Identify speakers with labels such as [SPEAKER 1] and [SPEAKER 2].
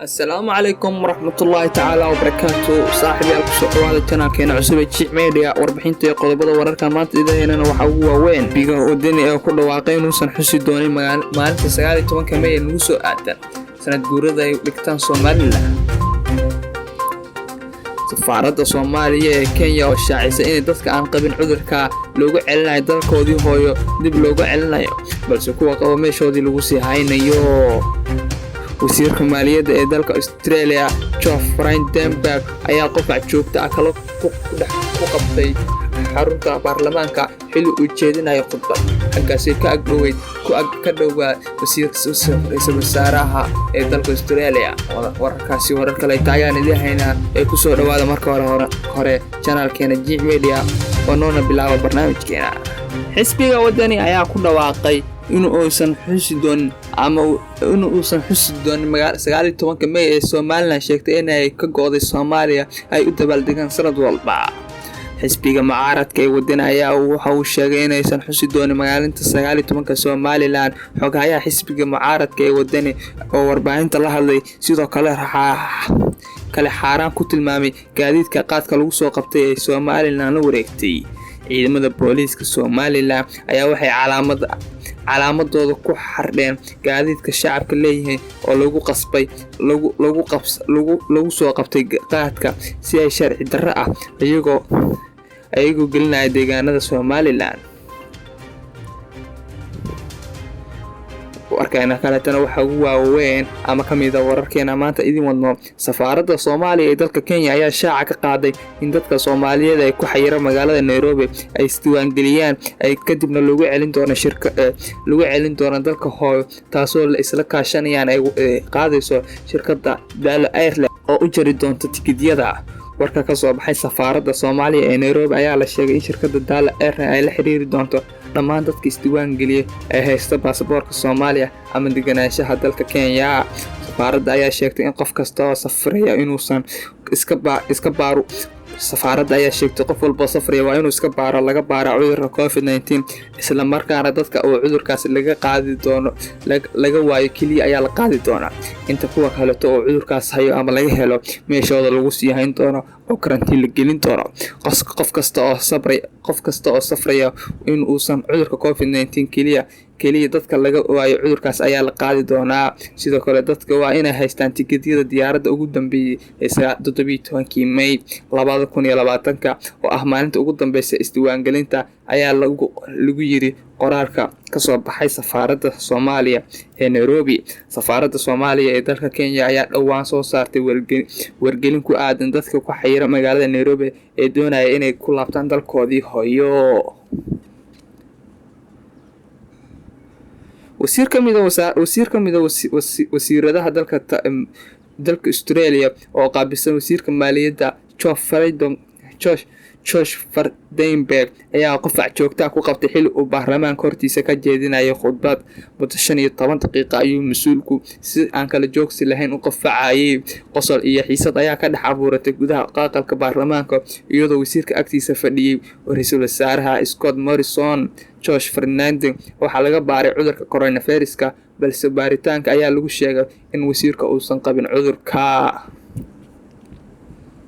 [SPEAKER 1] السلام عليكم ورحمة الله تعالى وبركاته. صاحبي الكسوق هذا كان عصبة شيء ميديا وربحين تيقظ بدو ورركا ما تدين أنا وحوا وين بيجا ودني كل واقعين وسنحسي دوني ما أنت سجالي تمن كمية نوسو آدم سنة جورة لكتان صومالي سفارة صومالية كينيا والشاعسة إن dadka aan qabin cudurka loogu celinayo dalkoodii hooyo dib loogu celinayo balse kuwa qaba meeshoodii lagu sii haynayo. wasiirka maaliyadda ee dalka Australia Geoff Frydenberg ayaa qofac joogta ah kala ku qabtay xarunta baarlamaanka xilli uu jeedinayo khudbad halkaasay ka dhowaa wasiirka wasaaraha ee dalka Australia. wararkaasi warar kale taayaan idin haynaa ee ku soo dhawaada marka hore channelkeena Jim Media oo noona bilaabo barnaamijkeena. xisbiga wadani ayaa ku dhawaaqay inuu uusan xusi doonin magaalo 19 May ee Soomaaliland sheegtay inay ka go'day Soomaaliya ay u dabaaldegaan sanad walba. xisbiga mucaaradka ee wadani ayaa waxa uu sheegay inaysan xusi doonin magaalinta 19 Soomaaliland. xogaha xisbiga mucaaradka ee wadani oo warbaahinta la hadlay sidoo kale xaraan ku tilmaamay gaadiidka qaadka lagu soo qabtay ee Soomaaliland la wareegtay. ciidamada booliiska Soomaaliland ayaa waxay calaamadooda ku xardheen gaadiidka shacabka leeyahay oo lagu soo qabtay qaadka si ay sharci darro ah ayagoo gelinaya deegaanada Soomaaliland. warkayna kaleetana waxa ugu waaweyn ama kamid ah wararkeena maanta idin wadno. safaaradda Soomaaliya ee dalka Kenya ayaa shaaca ka qaaday in dadka Soomaaliyeed ay ku xayira magaalada Nairobi ay isdiiwaan geliyaan ay kadibna lagu celin doono dalka hooyo taasoo la isla kaashanayaan ay qaadayso shirkadda Dalo Airline oo u jari doonta tikidiyada. warka ka soo baxay safaaradda Soomaaliya ee Nairobi ayaa la sheegay in shirkadda Dalo Airline ay la xiriiri doonto dhammaan dadka isdiiwaan geliyay ee haysta baasaboorka Soomaaliya ama deganaanshaha dalka Kenya. safaaradda ayaa sheegtay in qof kasta oo safraya inuusan iska baaro safaaradda ayaa sheegtay qof walba safraya waa inuu iska baaro laga baaro cudurka COVID-19 isla markaana dadka oo cudurkaas laga qaadi doono laga waayo kaliya ayaa la qaadi doonaa. inta kuwa kale oo cudurkaas hayo ama laga helo meeshooda lagu sii hayn doono oo karantiin la gelin doono. qof kasta oo safraya in uusan cudurka COVID-19 kaliya dadka laga waayo cudurkaas ayaa la qaadi doonaa. sidoo kale dadka waa inay haystaan tikidiyada diyaaradda ugu dambeeyay ee 17 May 2020 oo ah maalinta ugu dambeysay isdiiwaangelinta ayaa lagu yiri qoraalka ka soo baxay safaaradda Soomaaliya ee Nairobi. safaaradda Soomaaliya ee dalka Kenya ayaa dhawaan soo saartay wargelin ku aadan dadka ku xayira magaalada Nairobi ee doonaya inay ku laabtaan dalkoodii hooyo. wasiir kamid ah wasiiradaha dalka Australia oo qaabilsan wasiirka maaliyadda Geoff Frydenberg ayaa qofac joogta ku qabtay xilli uu baarlamaanka hortiisa ka jeedinayo khudbad muddo 15 daqiiqo ayuu mas'uulku si aan kala joogsi lahayn u qofacayay. qosol iyo xiisad ayaa ka dhex abuuratay gudaha aqalka baarlamaanka iyadoo wasiirka agtiisa fadhiyay ra'iisul wasaaraha Scott Morrison. Geoff Frydenberg waxaa laga baaray cudurka coronavirus balse baaritaanka ayaa lagu sheegay in wasiirka uusan qabin cudurka.